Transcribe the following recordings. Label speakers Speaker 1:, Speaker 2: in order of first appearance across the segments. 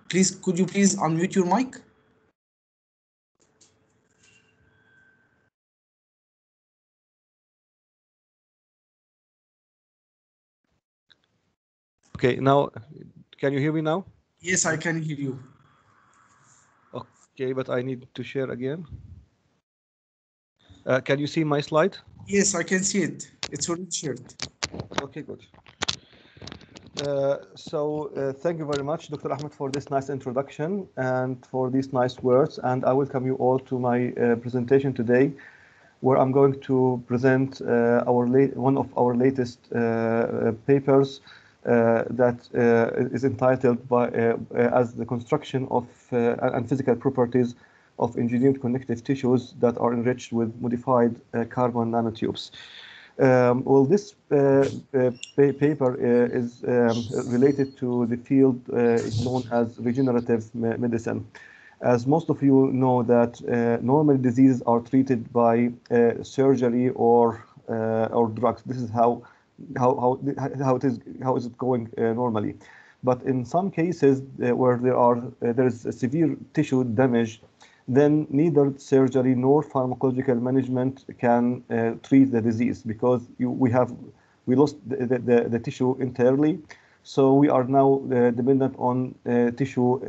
Speaker 1: Please, could you please unmute your mic?
Speaker 2: Okay, now, can you hear me now?
Speaker 1: Yes, I can hear you.
Speaker 2: Okay, but I need to share again. Can you see my slide?
Speaker 1: Yes, I can see it. It's already shared.
Speaker 2: Okay, good. Thank you very much, Dr. Ahmed, for this nice introduction and for these nice words. And I welcome you all to my presentation today, where I'm going to present one of our latest papers that is entitled as the construction of and physical properties of engineered connective tissues that are enriched with modified carbon nanotubes. Well, this paper is related to the field known as regenerative medicine. As most of you know that normal diseases are treated by surgery or drugs. This is how is it going normally. But in some cases where there is a severe tissue damage, then neither surgery nor pharmacological management can treat the disease, because we lost the tissue entirely. So we are now dependent on tissue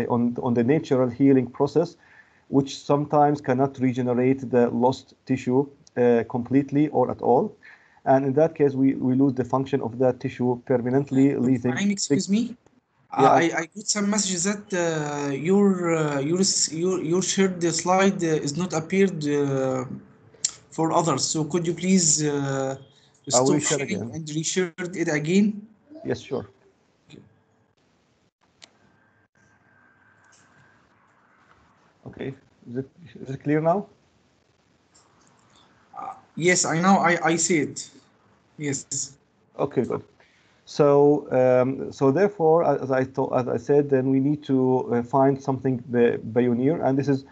Speaker 2: on the natural healing process, which sometimes cannot regenerate the lost tissue completely or at all. And in that case, we lose the function of that tissue permanently, leaving.
Speaker 1: Excuse me.
Speaker 2: Yeah,
Speaker 1: I got some messages that your shared slide is not appeared for others. So could you please
Speaker 2: I will
Speaker 1: stop
Speaker 2: share
Speaker 1: sharing
Speaker 2: again.
Speaker 1: and reshare it again?
Speaker 2: Yes, sure. Okay, is it clear now?
Speaker 1: Yes, I know. I see it. Yes.
Speaker 2: Okay, good. So therefore, as I said, then we need to find something pioneer, and this is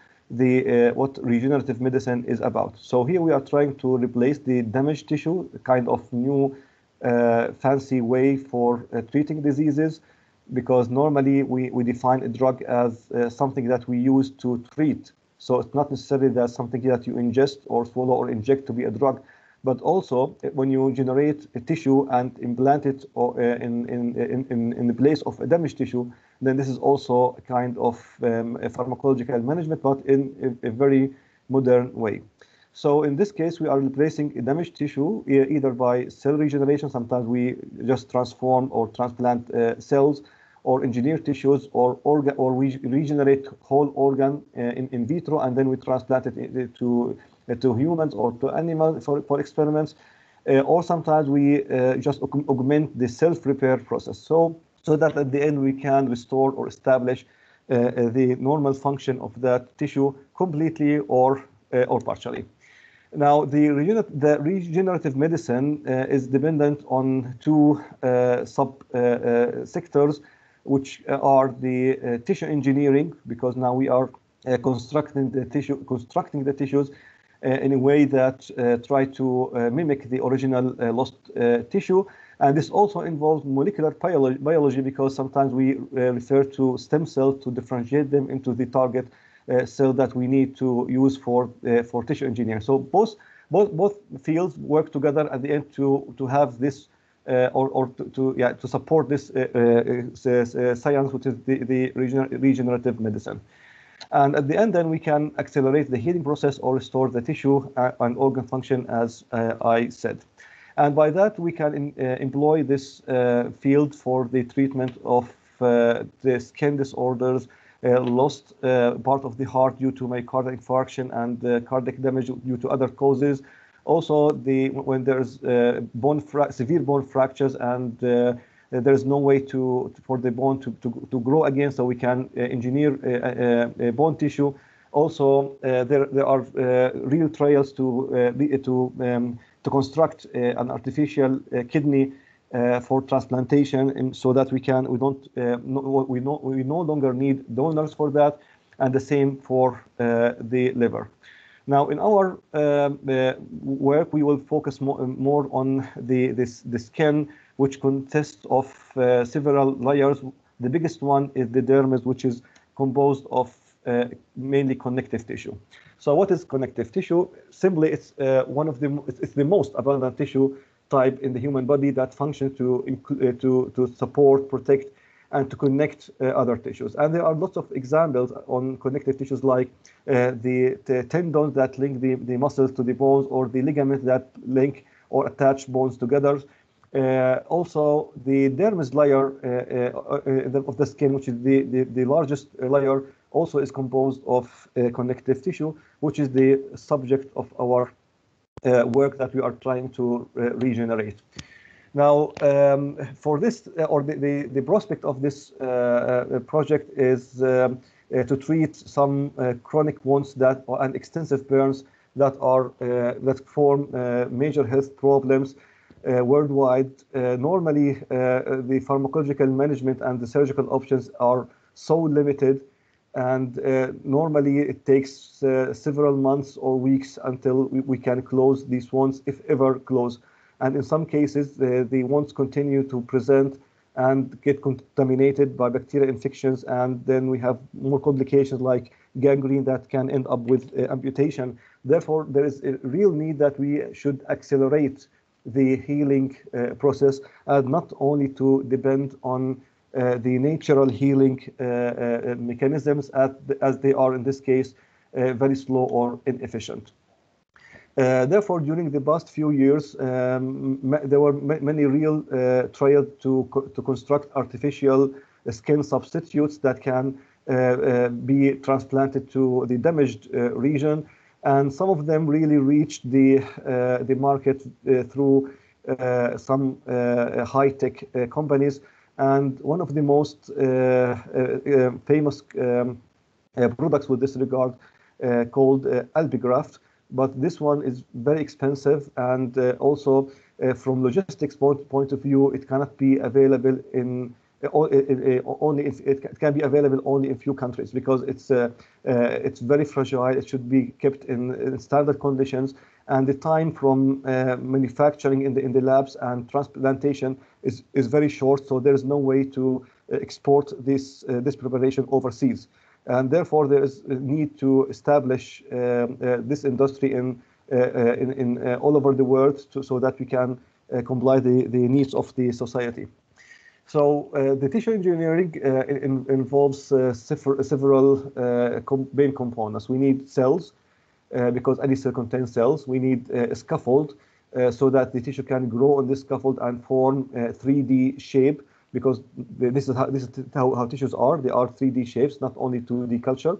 Speaker 2: what regenerative medicine is about. So here we are trying to replace the damaged tissue, a kind of new fancy way for treating diseases, because normally we define a drug as something that we use to treat. So it's not necessarily that something that you ingest or swallow or inject to be a drug, but also when you generate a tissue and implant it in the place of a damaged tissue, then this is also a kind of a pharmacological management, but in a very modern way. So in this case, we are replacing a damaged tissue either by cell regeneration. Sometimes we just transform or transplant cells, or engineer tissues, or we regenerate whole organ in vitro, and then we transplant it to humans or to animals for experiments. Or sometimes we just augment the self-repair process, so that at the end we can restore or establish the normal function of that tissue completely or partially. Now, the regenerative medicine is dependent on two sub-sectors, which are the tissue engineering, because now we are constructing the tissues in a way that try to mimic the original lost tissue. And this also involves molecular biology, because sometimes we refer to stem cells to differentiate them into the target cell that we need to use for tissue engineering. So both fields work together at the end to have this to support this science, which is the regenerative medicine. And at the end, then we can accelerate the healing process or restore the tissue and organ function, as I said. And by that, we can employ this field for the treatment of the skin disorders, lost part of the heart due to myocardial infarction and cardiac damage due to other causes. Also, when there's severe bone fractures and there is no way for the bone to grow again, so we can engineer bone tissue. Also, there are real trials to construct an artificial kidney for transplantation, and so that we no longer need donors for that, and the same for the liver. Now, in our work, we will focus more on the skin, which consists of several layers The biggest one is the dermis, which is composed of mainly connective tissue. So what is connective tissue? Simply, it's the most abundant tissue type in the human body that functions to support, protect, and to connect other tissues. And there are lots of examples on connective tissues, like the tendons that link the muscles to the bones, or the ligaments that link or attach bones together. Also, the dermis layer of the skin, which is the largest layer, also is composed of connective tissue, which is the subject of our work that we are trying to regenerate. Now, for this, or the prospect of this project is to treat some chronic wounds and extensive burns that form major health problems worldwide. Normally, the pharmacological management and the surgical options are so limited, and normally it takes several months or weeks until we can close these wounds, if ever close. And in some cases, the wounds continue to present and get contaminated by bacterial infections, and then we have more complications like gangrene that can end up with amputation. Therefore, there is a real need that we should accelerate the healing process, and not only to depend on the natural healing mechanisms as they are in this case very slow or inefficient. Therefore, during the past few years, there were many real trials to construct artificial skin substitutes that can be transplanted to the damaged region, and some of them really reached the market through some high-tech companies. And one of the most famous products with this regard called Albigraft. But this one is very expensive, and also from logistics point of view, it cannot be available in only if it can be available only in few countries, because it's very fragile. It should be kept in standard conditions, and the time from manufacturing in the labs and transplantation is very short. So there is no way to export this preparation overseas. And therefore, there is a need to establish this industry in all over the world, so that we can comply the needs of the society. So the tissue engineering involves several main components. We need cells, because any cell contains cells. We need a scaffold, so that the tissue can grow on this scaffold and form a 3D shape, because this is how tissues are. They are 3D shapes, not only 2D culture.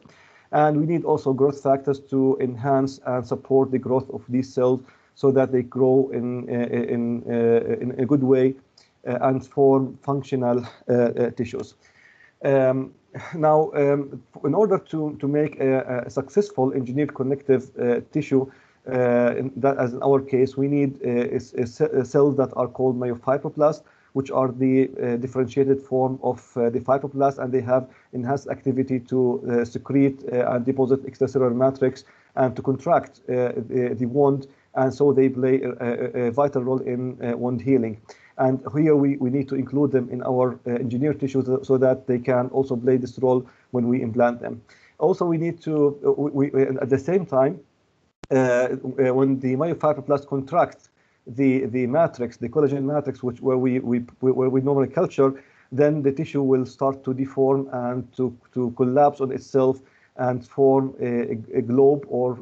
Speaker 2: And we need also growth factors to enhance and support the growth of these cells, so that they grow in a good way and form functional tissues. Now, in order to make a successful engineered connective tissue, as in our case, we need cells that are called myofibroblasts, which are the differentiated form of the fibroblast, and they have enhanced activity to secrete and deposit extracellular matrix and to contract the wound, and so they play a vital role in wound healing. And here we need to include them in our engineered tissues, so that they can also play this role when we implant them. Also, we need to, at the same time, when the myofibroblast contracts the matrix, the collagen matrix, where we normally culture, then the tissue will start to deform and to collapse on itself and form a globe, or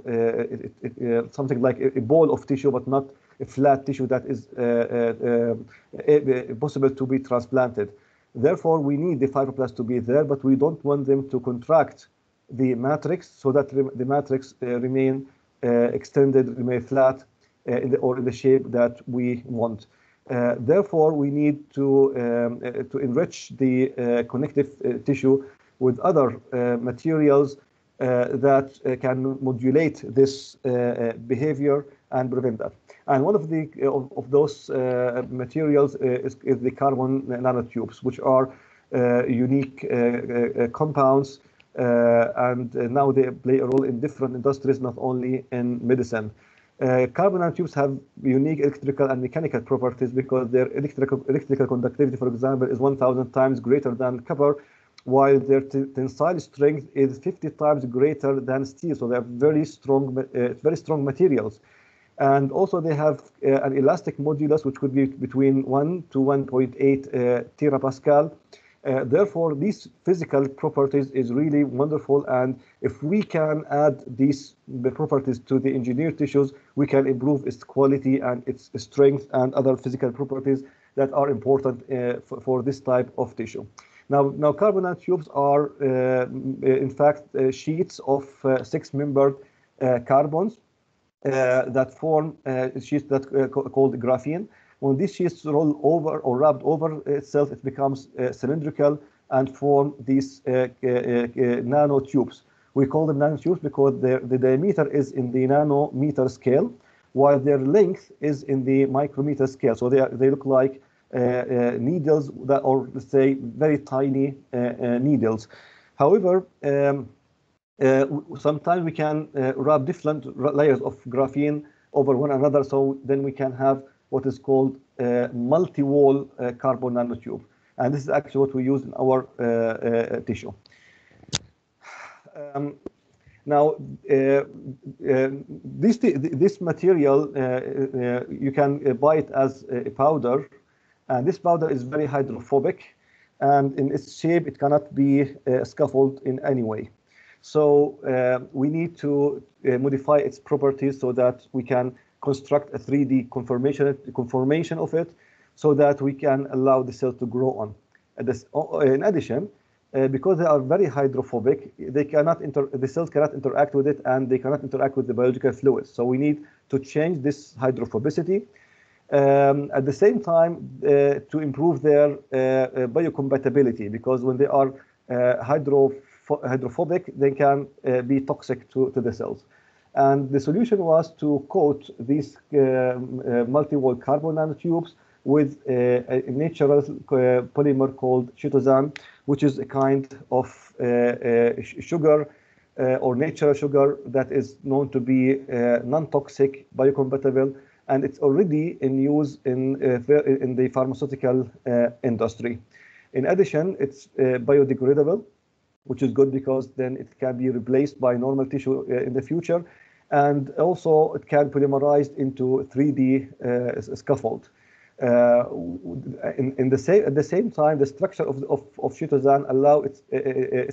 Speaker 2: something like a ball of tissue, but not a flat tissue that is possible to be transplanted. Therefore, we need the fibroblasts to be there, but we don't want them to contract the matrix, so that the matrix remain extended, remain flat, in the shape that we want. Therefore, we need to enrich the connective tissue with other materials that can modulate this behavior and prevent that. And one of those materials is the carbon nanotubes, which are unique compounds, and now they play a role in different industries, not only in medicine. Carbon nanotubes have unique electrical and mechanical properties because their electrical conductivity, for example, is 1,000 times greater than copper, while their tensile strength is 50 times greater than steel. So they are very strong materials. And also they have an elastic modulus, which could be between 1 to 1.8 terapascal. Therefore, these physical properties is really wonderful. And if we can add these properties to the engineered tissues, we can improve its quality and its strength and other physical properties that are important for this type of tissue. Now carbon nanotubes are, in fact, sheets of 6-membered carbons that form sheets that called graphene. When these sheets roll over or wrapped over itself, it becomes cylindrical and form these nanotubes. We call them nanotubes because the diameter is in the nanometer scale, while their length is in the micrometer scale. So they look like needles that, or let's say, very tiny needles. However, sometimes we can wrap different layers of graphene over one another, so then we can have what is called multi-wall carbon nanotube. And this is actually what we use in our tissue. Now, this material, you can buy it as a powder, and this powder is very hydrophobic, and in its shape, it cannot be scaffolded in any way. So we need to modify its properties so that we can construct a 3D conformation of it, so that we can allow the cell to grow on. In addition, because they are very hydrophobic, the cells cannot interact with it, and they cannot interact with the biological fluids. So we need to change this hydrophobicity. At the same time, to improve their biocompatibility, because when they are hydrophobic, they can be toxic to the cells. And the solution was to coat these multi-wall carbon nanotubes with a natural polymer called chitosan, which is a kind of sugar or natural sugar that is known to be non-toxic, biocompatible, and it's already in use in the pharmaceutical industry. In addition, it's biodegradable, which is good because then it can be replaced by normal tissue in the future. And also it can polymerize into 3D scaffold. At the same time, the structure of chitosan allow its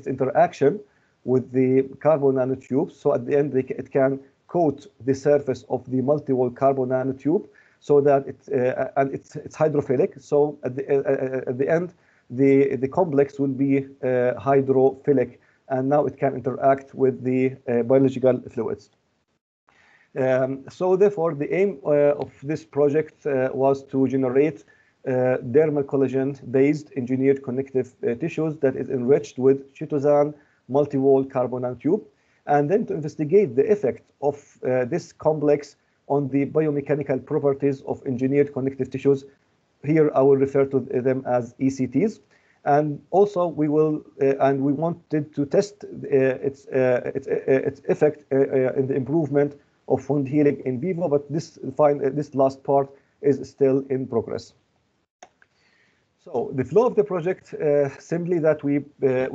Speaker 2: interaction with the carbon nanotube. So at the end, it can coat the surface of the multi-wall carbon nanotube so that it's hydrophilic. So at the end, the complex will be hydrophilic, and now it can interact with the biological fluids. So therefore, the aim of this project was to generate dermal collagen-based engineered connective tissues that is enriched with chitosan multi-wall carbon nanotube, and then to investigate the effect of this complex on the biomechanical properties of engineered connective tissues. Here I will refer to them as ECTs. And also we wanted to test its effect in the improvement of wound healing in vivo, but this last part is still in progress. So the flow of the project, simply that we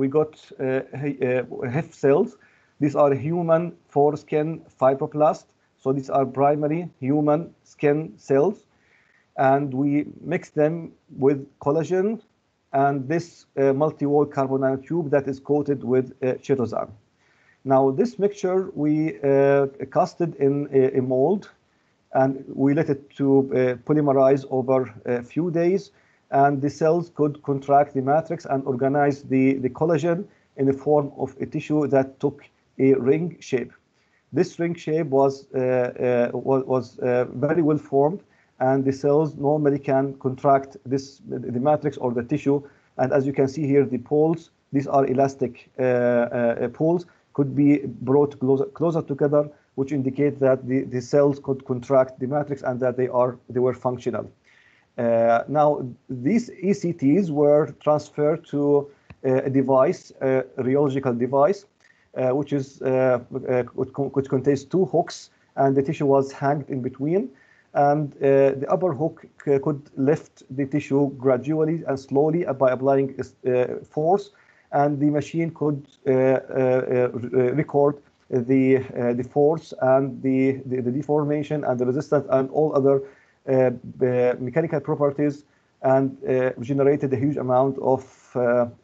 Speaker 2: got HEF cells. These are human foreskin fibroblasts. So these are primary human skin cells, and we mix them with collagen and this multi-wall carbon nanotube that is coated with chitosan. Now this mixture we casted in a mold, and we let it to polymerize over a few days, and the cells could contract the matrix and organize the collagen in the form of a tissue that took a ring shape. This ring shape was very well formed, and the cells normally can contract the matrix or the tissue. And as you can see here, the poles, these are elastic poles, could be brought closer together, which indicate that the cells could contract the matrix and that they were functional. Now, these ECTs were transferred to a device, a rheological device, which contains two hooks and the tissue was hanged in between. And the upper hook could lift the tissue gradually and slowly by applying force, and the machine could record the force and the deformation and the resistance and all other mechanical properties, and generated a huge amount of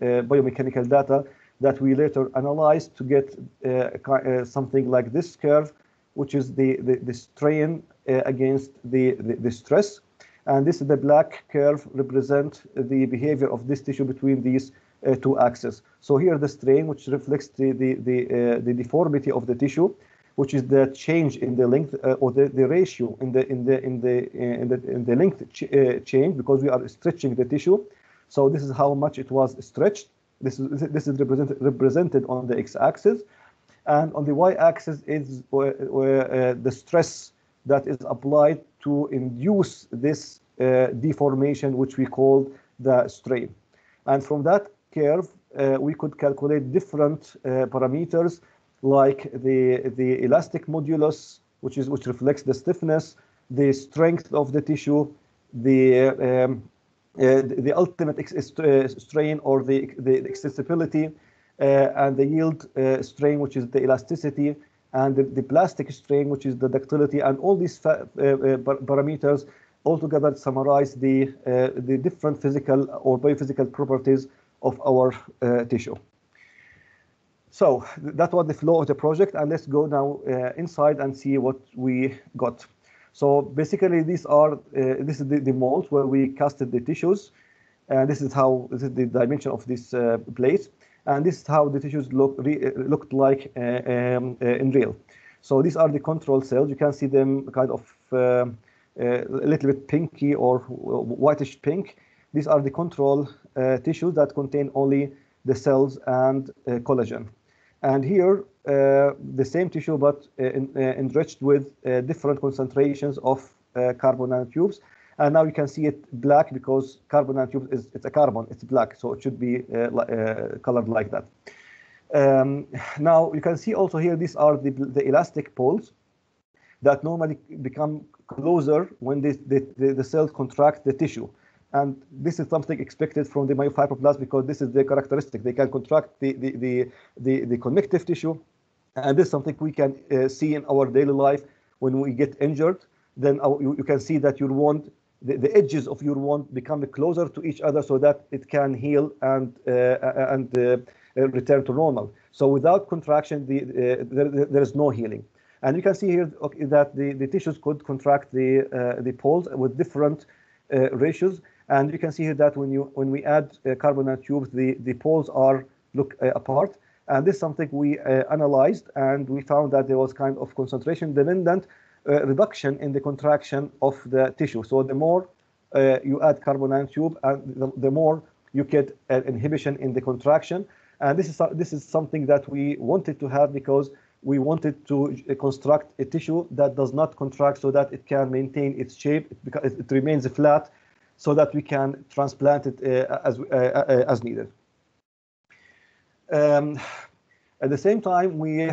Speaker 2: biomechanical data that we later analyzed to get something like this curve, which is the strain against the stress. And this is the black curve represent the behavior of this tissue between these two axes. So here the strain, which reflects the deformity of the tissue, which is the change in the length or the ratio in the length change, because we are stretching the tissue. So this is how much it was stretched. This is represented on the x-axis, and on the y-axis is the stress that is applied to induce this deformation, which we call the strain. And from that curve, we could calculate different parameters, like the elastic modulus, which reflects the stiffness, the strength of the tissue, the ultimate strain or the accessibility, and the yield strain, which is the elasticity, and the plastic strain, which is the ductility, and all these parameters altogether summarize the different physical or biophysical properties of our tissue. So that was the flow of the project, and let's go now inside and see what we got. So basically, this is the molds where we casted the tissues, and this is the dimension of this plate, and this is how the tissues looked like in real. So these are the control cells. You can see them kind of a little bit pinky or whitish pink. These are the control tissues that contain only the cells and collagen. And here, the same tissue, but enriched with different concentrations of carbon nanotubes. And now you can see it black because carbon nanotube it's a carbon, it's black, so it should be colored like that. Now you can see also here, these are the elastic poles that normally become closer when the cells contract the tissue. And this is something expected from the myofibroblasts, because this is their characteristic. They can contract the connective tissue, and this is something we can see in our daily life when we get injured. Then you can see that your wound, the edges of your wound become closer to each other so that it can heal and return to normal. So without contraction, there is no healing. And you can see here that the tissues could contract the poles with different ratios. And you can see here that when we add carbon nanotubes, the poles look apart. And this is something we analyzed, and we found that there was kind of concentration dependent reduction in the contraction of the tissue. So the more you add carbon nanotube, and the more you get an inhibition in the contraction. And this is something that we wanted to have, because we wanted to construct a tissue that does not contract, so that it can maintain its shape, because it remains flat, so that we can transplant it as needed. At the same time, we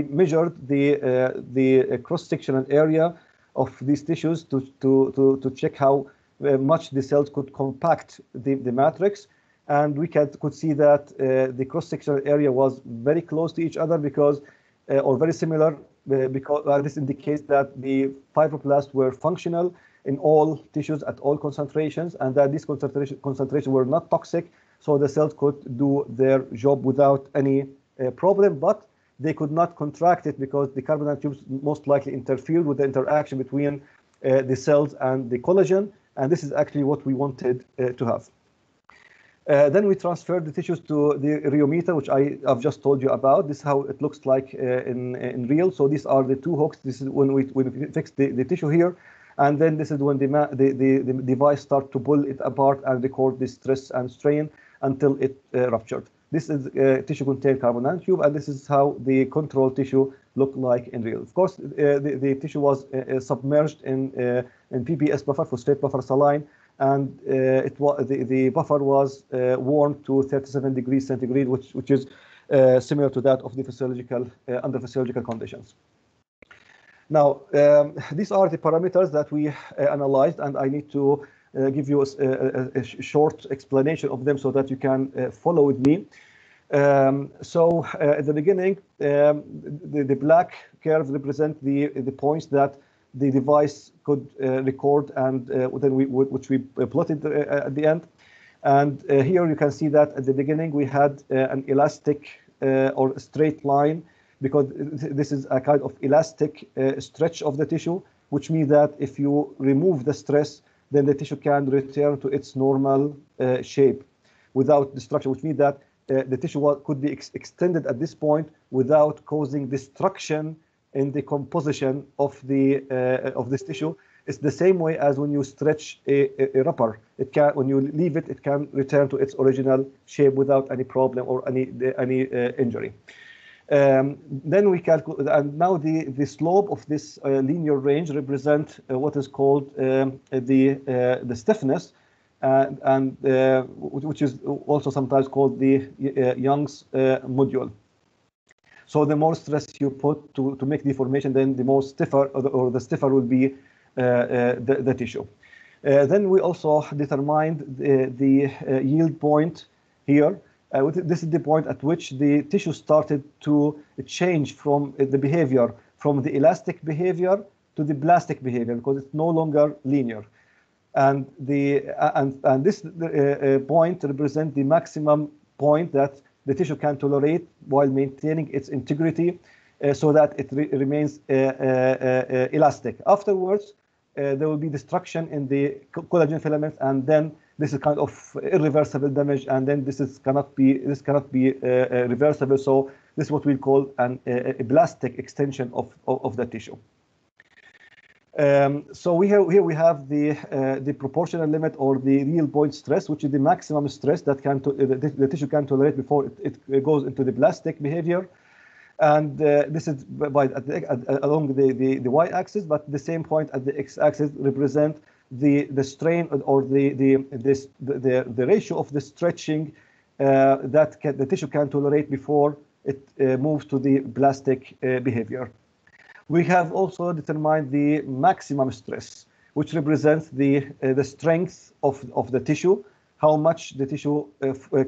Speaker 2: measured the cross-sectional area of these tissues to check how much the cells could compact the matrix, and we could see that the cross-sectional area was very close to each other, because or very similar, because this indicates that the fibroblasts were functional in all tissues at all concentrations, and that these concentrations were not toxic, so the cells could do their job without any problem. But they could not contract it, because the carbon nanotubes most likely interfered with the interaction between the cells and the collagen, and this is actually what we wanted to have. Then we transferred the tissues to the rheometer, which I've just told you about. This is how it looks like in real. So these are the two hooks. This is when we fix the tissue here. And then this is when the device starts to pull it apart and record the stress and strain until it ruptured. This is tissue contained carbon nanotube, and this is how the control tissue looked like in real. Of course, the tissue was submerged in PBS buffer, phosphate buffer saline, and the buffer was warmed to 37 degrees centigrade, which is similar to that of the physiological under physiological conditions. Now, these are the parameters that we analyzed, and I need to give you a short explanation of them so that you can follow with me. So at the beginning, the black curve represent the points that the device could record, and which we plotted at the end. And here you can see that at the beginning we had an elastic or straight line, because this is a kind of elastic stretch of the tissue, which means that if you remove the stress, then the tissue can return to its normal shape without destruction, which means that the tissue could be extended at this point without causing destruction in the composition of this tissue. It's the same way as when you stretch a rubber. It can, when you leave it, it can return to its original shape without any problem or any injury. Then we calculate, and now the slope of this linear range represent what is called the stiffness, and which is also sometimes called the Young's module. So the more stress you put to make deformation, then the more stiffer, or the stiffer will be the tissue. Then we also determined the yield point here. This is the point at which the tissue started to change from the behavior, from the elastic behavior to the plastic behavior, because it's no longer linear. And this point represents the maximum point that the tissue can tolerate while maintaining its integrity, so that it remains elastic. Afterwards, there will be destruction in the collagen filaments, and then this is kind of irreversible damage, and then this cannot be reversible. So this is what we call a plastic extension of the tissue. So here we have the proportional limit, or the real point stress, which is the maximum stress that the tissue can tolerate before it goes into the plastic behavior. And this is along the y-axis, but the same point at the x-axis represent the strain, or the ratio of the stretching that the tissue can tolerate before it moves to the plastic behavior. We have also determined the maximum stress, which represents the strength of the tissue, how much the tissue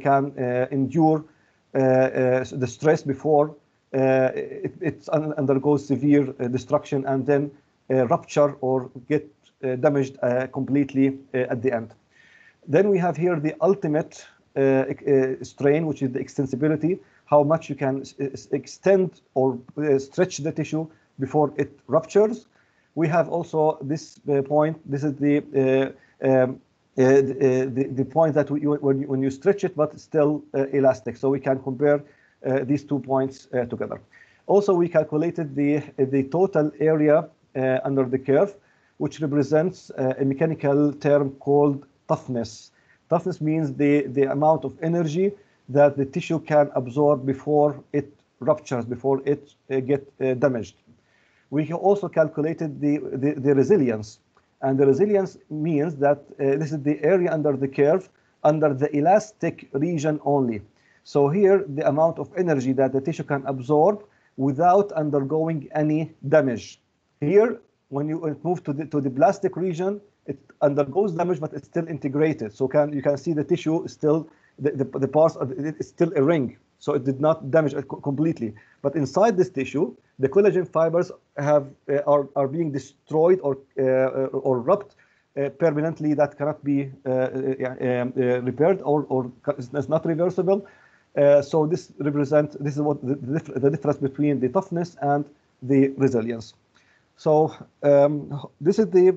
Speaker 2: can endure the stress before it undergoes severe destruction and then rupture or get damaged completely at the end. Then we have here the ultimate strain, which is the extensibility, how much you can extend or stretch the tissue before it ruptures. We have also this point. This is the point that when you stretch it, but still elastic. So we can compare these 2 points together. Also, we calculated the total area under the curve, which represents a mechanical term called toughness. Toughness means the amount of energy that the tissue can absorb before it ruptures, before it gets damaged. We also calculated the resilience, and the resilience means that this is the area under the curve under the elastic region only. So here, the amount of energy that the tissue can absorb without undergoing any damage. Here, when you move to the plastic region, it undergoes damage, but it's still integrated. So you can see the tissue is still, the parts of it is still a ring. So it did not damage it completely. But inside this tissue, the collagen fibers are being destroyed or rubbed permanently, that cannot be repaired or is not reversible. So this is what the difference between the toughness and the resilience. So this is the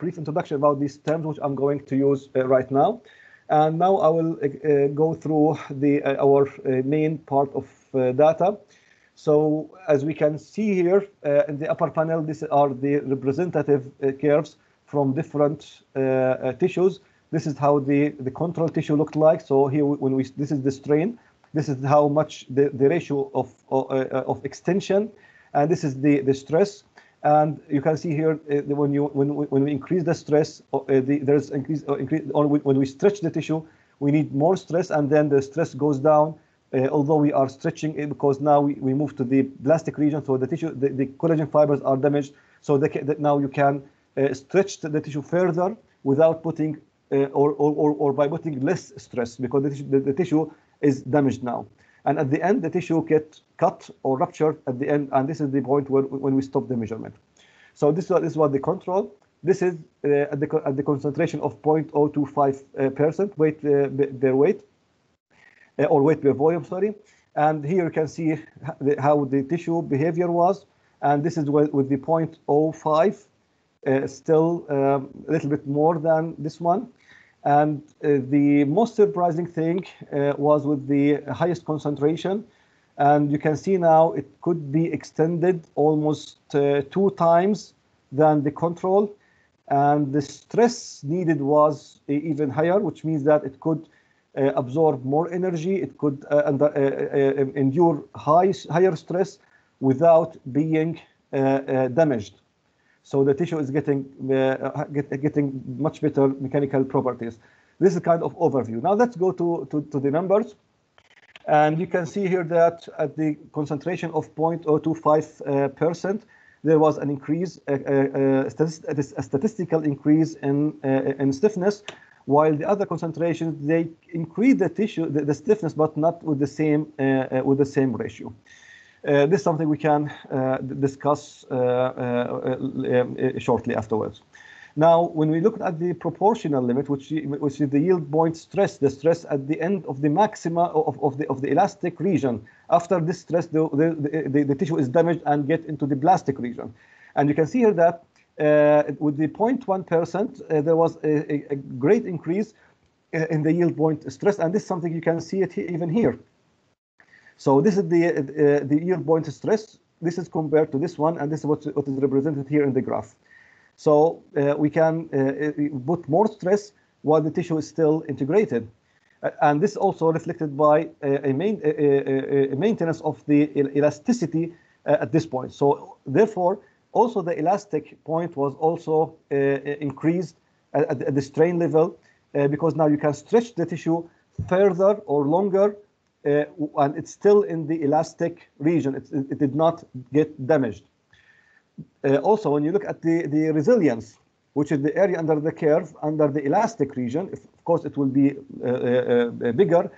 Speaker 2: brief introduction about these terms, which I'm going to use right now. And now I will go through our main part of data. So as we can see here in the upper panel, these are the representative curves from different tissues. This is how the control tissue looked like. So here, this is the strain. This is how much the ratio of extension, and this is the stress. And you can see here when we increase the stress, there's increase, or when we stretch the tissue, we need more stress, and then the stress goes down although we are stretching it because now we move to the plastic region, so the tissue, the collagen fibers are damaged, so that now you can stretch the tissue further without putting or by putting less stress, because the tissue is damaged now. And at the end, the tissue gets cut or ruptured at the end, and this is the point when we stop the measurement. So this is what the control. This is at the concentration of 0.025% weight per weight, or weight per volume, sorry. And here you can see how the tissue behavior was, and this is with the 0.05, still a little bit more than this one. And the most surprising thing was with the highest concentration. And you can see now it could be extended almost 2 times than the control. And the stress needed was even higher, which means that it could absorb more energy. It could endure higher stress without being damaged. So the tissue is getting much better mechanical properties. This is kind of overview. Now let's go to the numbers. And you can see here that at the concentration of 0.025%, there was an increase, a statistical increase in stiffness, while the other concentrations, they increase the tissue, the stiffness, but not with the same ratio. This is something we can discuss shortly afterwards. Now, when we look at the proportional limit, which is the yield point stress, the stress at the end of the maxima of the elastic region, after this stress, the tissue is damaged and get into the plastic region. And you can see here that with the 0.1%, there was a great increase in the yield point stress, and this is something you can see it even here. So this is the yield point stress. This is compared to this one, and this is what is represented here in the graph. So we can put more stress while the tissue is still integrated. And this is also reflected by a maintenance of the elasticity at this point. So therefore, also the elastic point was also increased at the strain level, because now you can stretch the tissue further or longer, and it's still in the elastic region. It did not get damaged. Also, when you look at the resilience, which is the area under the curve, under the elastic region, of course it will be bigger,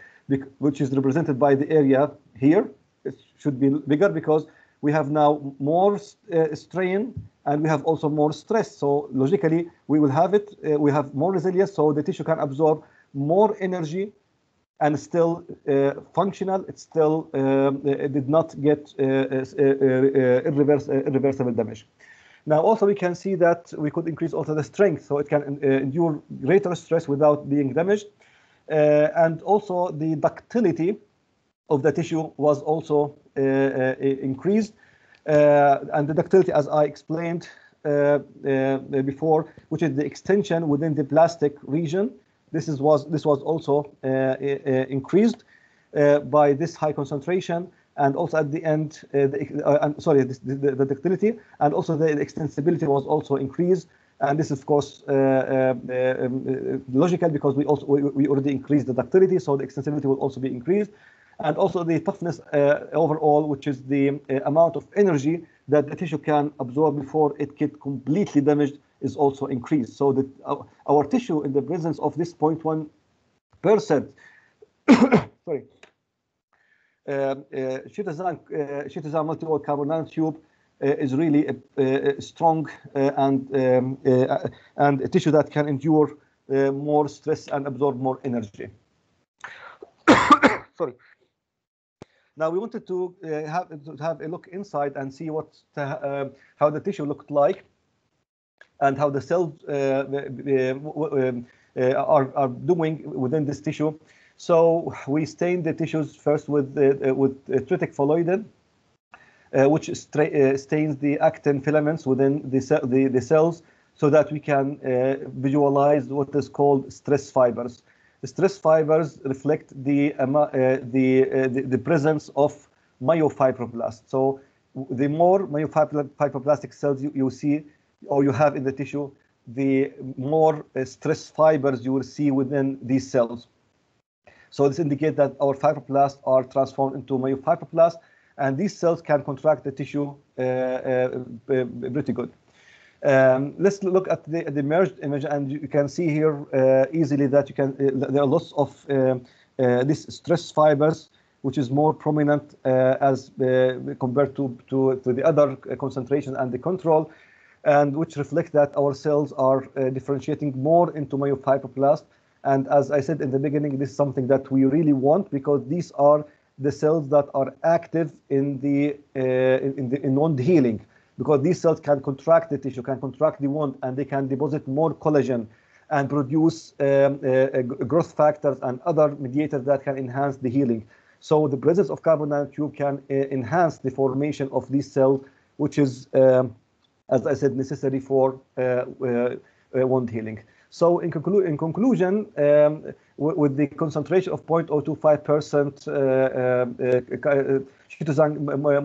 Speaker 2: which is represented by the area here. It should be bigger because we have now more strain and we have also more stress. So logically, we will have it. We have more resilience, so the tissue can absorb more energy and still functional. It still it did not get irreversible damage. Now also we can see that we could increase also the strength, so it can endure greater stress without being damaged. And also the ductility of the tissue was also increased. And the ductility, as I explained before, which is the extension within the plastic region, this was also increased by this high concentration, and also at the end, the ductility, and also the extensibility was also increased. And this is, of course, logical, because we already increased the ductility, so the extensibility will also be increased. And also the toughness overall, which is the amount of energy that the tissue can absorb before it gets completely damaged, is also increased. So that our tissue, in the presence of this 0.1%, sorry, Chitosan multiwall carbon nanotube is really a strong and a tissue that can endure more stress and absorb more energy. Sorry. Now we wanted to have a look inside and see how the tissue looked like, and how the cells are doing within this tissue. So we stained the tissues first with tritic phalloidin, which stains the actin filaments within the cells, so that we can visualize what is called stress fibers. The stress fibers reflect the presence of myofibroblasts. So the more myofibroblastic cells you see or you have in the tissue, the more stress fibers you will see within these cells. So this indicates that our fibroblasts are transformed into myofibroblasts, and these cells can contract the tissue pretty good. Let's look at the merged image, and you can see here easily that there are lots of these stress fibers, which is more prominent as compared to the other concentration and the control, and which reflect that our cells are differentiating more into myofibroblast. And as I said in the beginning, this is something that we really want, because these are the cells that are active in wound healing, because these cells can contract the tissue, can contract the wound, and they can deposit more collagen and produce growth factors and other mediators that can enhance the healing. So the presence of carbon nanotube can enhance the formation of these cells, which is, as I said, necessary for wound healing. So in conclusion, with the concentration of 0.025% Chitosan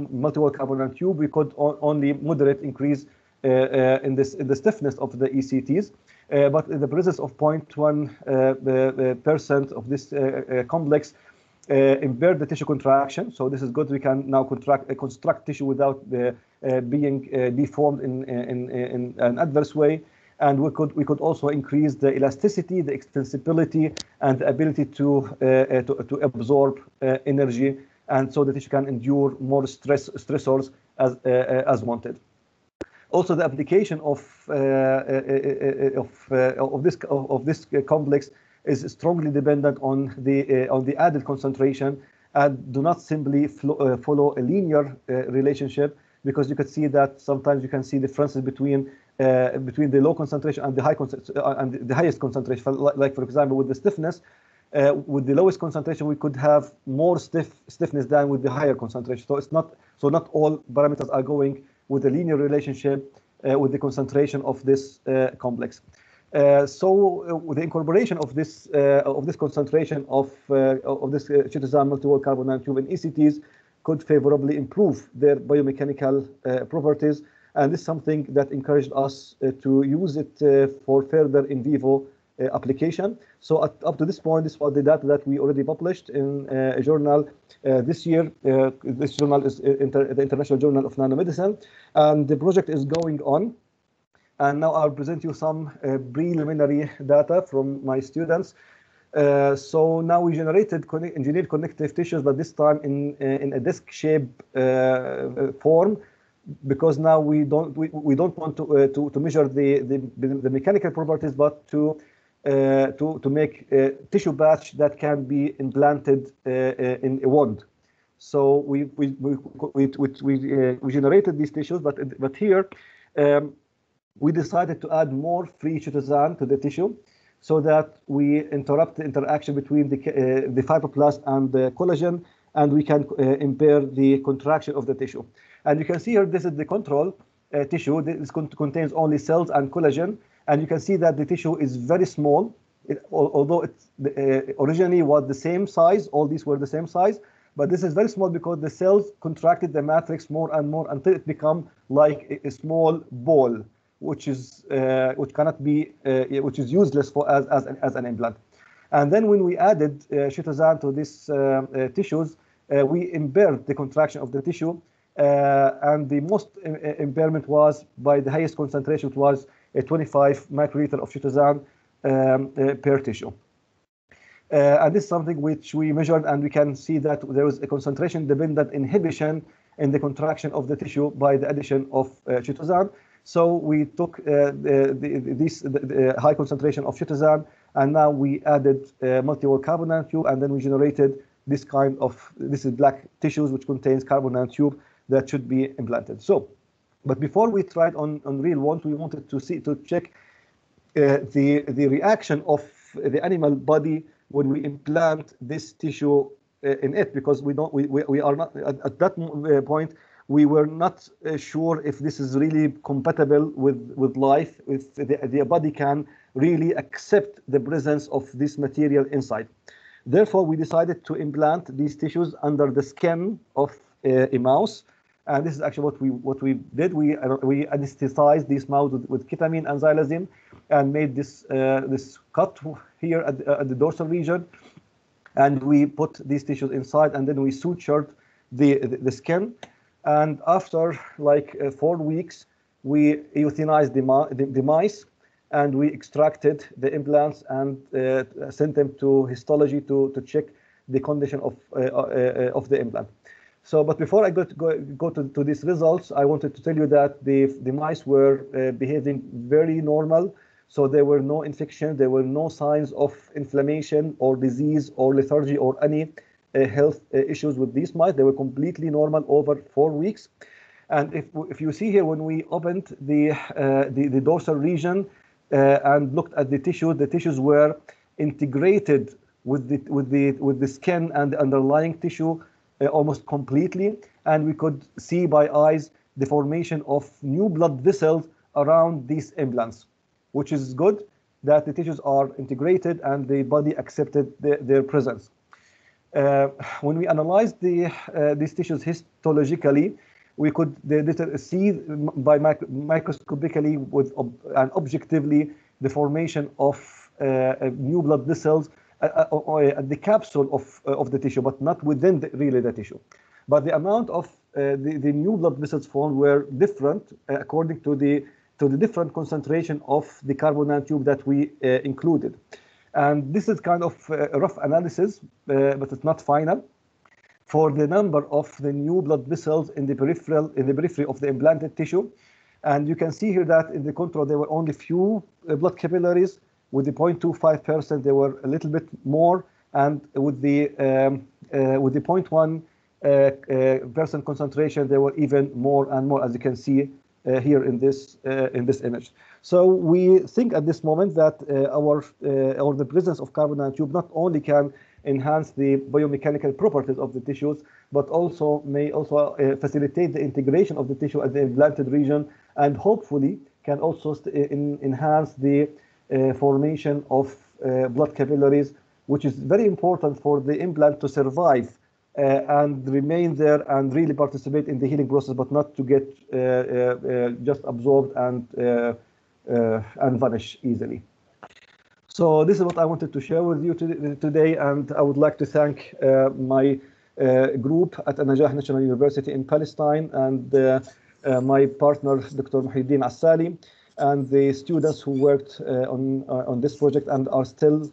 Speaker 2: multiwall carbon nanotube, we could only moderate increase in the stiffness of the ECTs. But in the presence of 0.1% of this complex impaired the tissue contraction. So this is good. We can now construct tissue without being deformed in an adverse way. And we could also increase the elasticity, the extensibility, and the ability to absorb energy, and so the tissue can endure more stressors as wanted. Also, the application of this complex is strongly dependent on the added concentration, and do not simply follow a linear relationship, because you could see that sometimes you can see differences between the low concentration and the high and the highest concentration. Like for example, with the stiffness, with the lowest concentration, we could have more stiffness than with the higher concentration. So not all parameters are going with a linear relationship with the concentration of this complex. So with the incorporation of this concentration of this Chitosan multiwall carbon nanotube in ECTs could favorably improve their biomechanical properties, and this is something that encouraged us to use it for further in vivo application. So up to this point, this was the data that we already published in a journal this year. This journal is the International Journal of Nanomedicine, and the project is going on. And now I'll present you some preliminary data from my students. So now we generated engineered connective tissues, but this time in a disc shape form, because now we don't want to measure the mechanical properties, but to make a tissue batch that can be implanted in a wound. So we generated these tissues, but here we decided to add more free chitosan to the tissue, so that we interrupt the interaction between the fibroblast and the collagen, and we can impair the contraction of the tissue. And you can see here, this is the control tissue. This contains only cells and collagen, and you can see that the tissue is very small. Although it originally was the same size, all these were the same size, but this is very small because the cells contracted the matrix more and more until it become like a small ball, which cannot be, which is useless for as an implant. And then when we added chitosan to these tissues, we impaired the contraction of the tissue, and the most impairment was by the highest concentration, which was 25 microliter of chitosan per tissue. And this is something which we measured, and we can see that there was a concentration-dependent inhibition in the contraction of the tissue by the addition of chitosan. So we took the high concentration of chitosan, and now we added multiwall carbon nanotube, and then we generated this is black tissues which contains carbon nanotube that should be implanted. So, but before we tried on real ones, we wanted to check the reaction of the animal body when we implant this tissue in it, because we are not at that point. We were not sure if this is really compatible with life, if the body can really accept the presence of this material inside. Therefore, we decided to implant these tissues under the skin of a mouse, and this is actually what we did. We anesthetized these mouse with ketamine and xylazine, and made this cut here at the dorsal region. And we put these tissues inside, and then we sutured the skin. And after like 4 weeks, we euthanized the mice, and we extracted the implants and sent them to histology to check the condition of the implant. So, but before I go to these results, I wanted to tell you that the mice were behaving very normal. So there were no infections, there were no signs of inflammation or disease or lethargy or any health issues with these mice. They were completely normal over 4 weeks. And if you see here, when we opened the dorsal region and looked at the tissues were integrated with the skin and the underlying tissue almost completely, and we could see by eyes the formation of new blood vessels around these implants, which is good that the tissues are integrated and the body accepted their presence. When we analyzed these tissues histologically, we could see by microscopically and objectively the formation of new blood vessels at the capsule of the tissue, but not within really the tissue. But the amount of the new blood vessels formed were different according to the different concentration of the carbon nanotube that we included. And this is kind of a rough analysis, but it's not final, for the number of the new blood vessels in the periphery of the implanted tissue. And you can see here that in the control there were only few blood capillaries. With the 0.25%, there were a little bit more, and with the 0.1% concentration, there were even more and more, as you can see here in this image. So we think at this moment that the presence of carbon nanotube not only can enhance the biomechanical properties of the tissues, but also may facilitate the integration of the tissue at the implanted region, and hopefully can also enhance the formation of blood capillaries, which is very important for the implant to survive and remain there and really participate in the healing process, but not to get just absorbed and vanish easily. So this is what I wanted to share with you today, and I would like to thank my group at An-Najah National University in Palestine, and my partner, Dr. Muhyiddin Assali, and the students who worked on this project and are still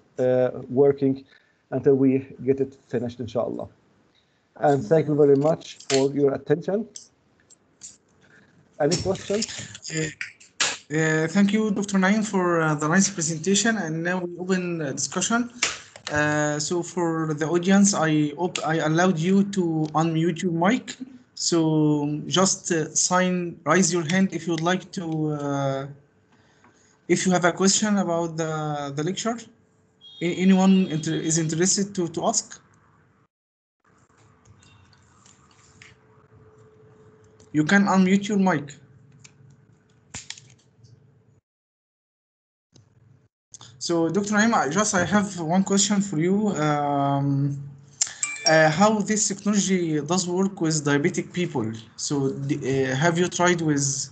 Speaker 2: working until we get it finished, inshallah. And thank you very much for your attention. Any questions?
Speaker 1: Thank you, Dr. Naim, for the nice presentation. And now we open discussion. So for the audience, I allowed you to unmute your mic. So just raise your hand if you'd like to, if you have a question about the lecture. Anyone is interested to ask? You can unmute your mic. So, Dr. Naim, I have one question for you. How this technology does work with diabetic people? So, have you tried with,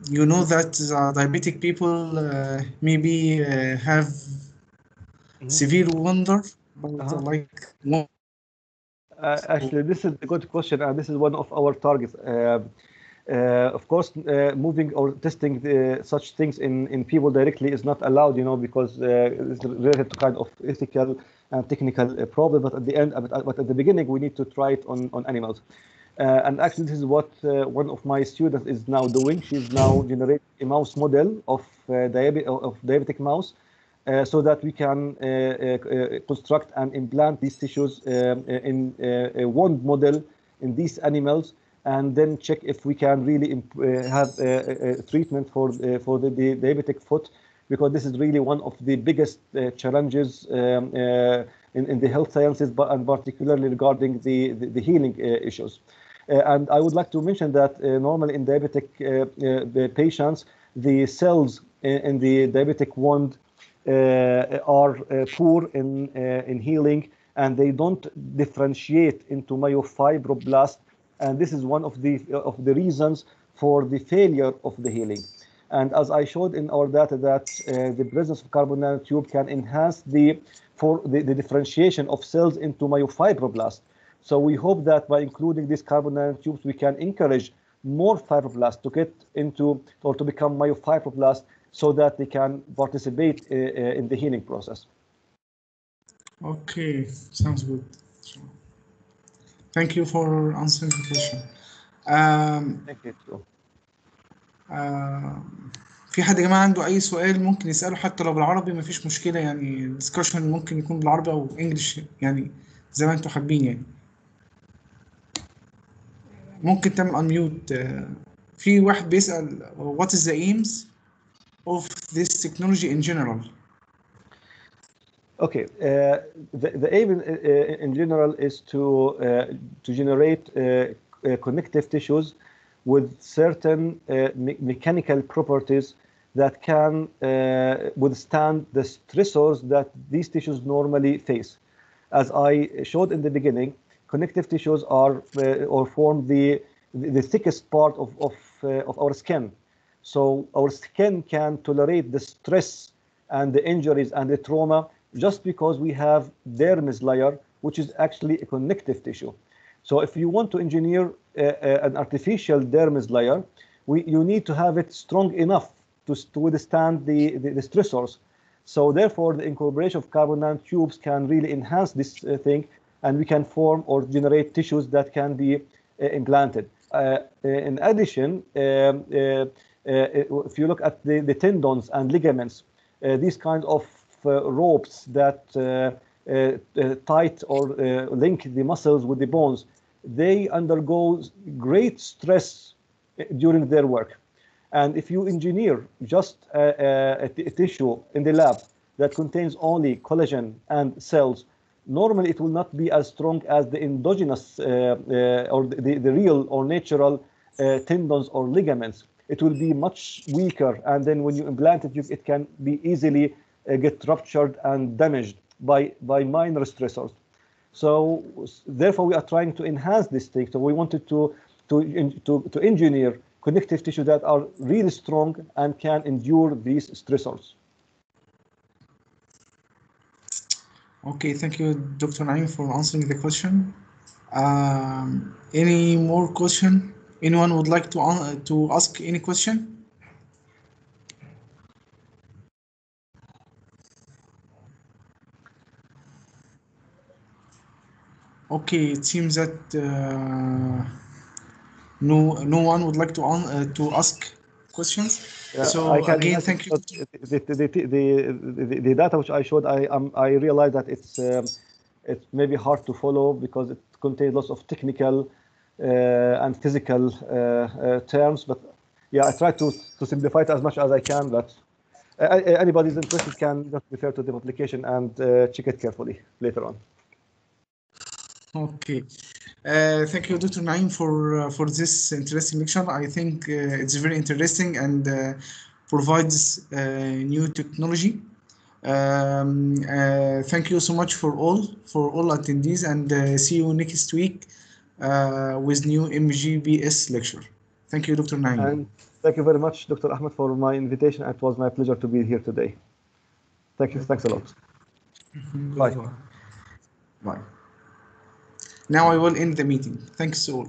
Speaker 1: you know that diabetic people maybe have severe wonder, but like
Speaker 2: actually, this is a good question, and this is one of our targets. Of course, moving or testing such things in people directly is not allowed, because it's related to kind of ethical and technical problem. But at the end, but at the beginning, we need to try it on animals. And actually, this is what one of my students is now doing. She's now generating a mouse model of diabetic mouse, so that we can construct and implant these tissues in a wound model in these animals, and then check if we can really have a treatment for the diabetic foot, because this is really one of the biggest challenges in the health sciences, and particularly regarding the healing issues. And I would like to mention that normally in diabetic patients, the cells in the diabetic wound are poor in healing, and they don't differentiate into myofibroblast, and this is one of the reasons for the failure of the healing. And as I showed in our data, that the presence of carbon nanotube can enhance the for the differentiation of cells into myofibroblasts. So we hope that by including these carbon nanotubes, we can encourage more fibroblasts to get into or to become myofibroblasts so that they can participate in the healing process.
Speaker 1: Okay, sounds good. Thank you for answering the question.
Speaker 2: Thank you too.
Speaker 1: في حد يا جماعة عنده أي سؤال ممكن يسأله حتى لو بالعربي مفيش مشكلة، يعني الدسكشن ممكن يكون بالعربي أو إنجلش، يعني زي ما أنتوا حابين يعني. ممكن تعمل unmute. في واحد بيسأل what is the aims of this technology in general?
Speaker 2: Okay, the aim in general is to generate connective tissues with certain mechanical properties that can withstand the stressors that these tissues normally face. As I showed in the beginning, connective tissues are or form the thickest part of our skin. So our skin can tolerate the stress and the injuries and the trauma just because we have dermis layer, which is actually a connective tissue. So if you want to engineer an artificial dermis layer, you need to have it strong enough to withstand the stressors. So therefore, the incorporation of carbon nanotubes can really enhance this thing, and we can form or generate tissues that can be implanted. In addition, if you look at the tendons and ligaments, these kind of ropes that tight or link the muscles with the bones, they undergo great stress during their work. And if you engineer just a tissue in the lab that contains only collagen and cells, normally it will not be as strong as the endogenous or the real or natural tendons or ligaments. It will be much weaker, and then when you implant it, it can be easily get ruptured and damaged by minor stressors. So therefore, we are trying to enhance this thing. So we wanted to engineer connective tissue that are really strong and can endure these stressors.
Speaker 1: Okay, thank you, Dr. Naim, for answering the question. Any more question? Anyone would like to ask any question? Okay, it seems that no one would like to ask questions. So again, thank you.
Speaker 2: The data which I showed, I realized that it's maybe hard to follow because it contains lots of technical and physical terms. But yeah, I try to simplify it as much as I can. But anybody's interested can just refer to the publication and check it carefully later on.
Speaker 1: Okay. Thank you, Dr. Naim, for this interesting lecture. I think it's very interesting and provides new technology. Thank you so much for all attendees, and see you next week with new MGBS lecture. Thank you, Dr. Naim.
Speaker 2: And thank you very much, Dr. Ahmed, for my invitation. It was my pleasure to be here today. Thank you. Thanks a lot.
Speaker 1: Bye. Bye. Now I will end the meeting. Thanks all.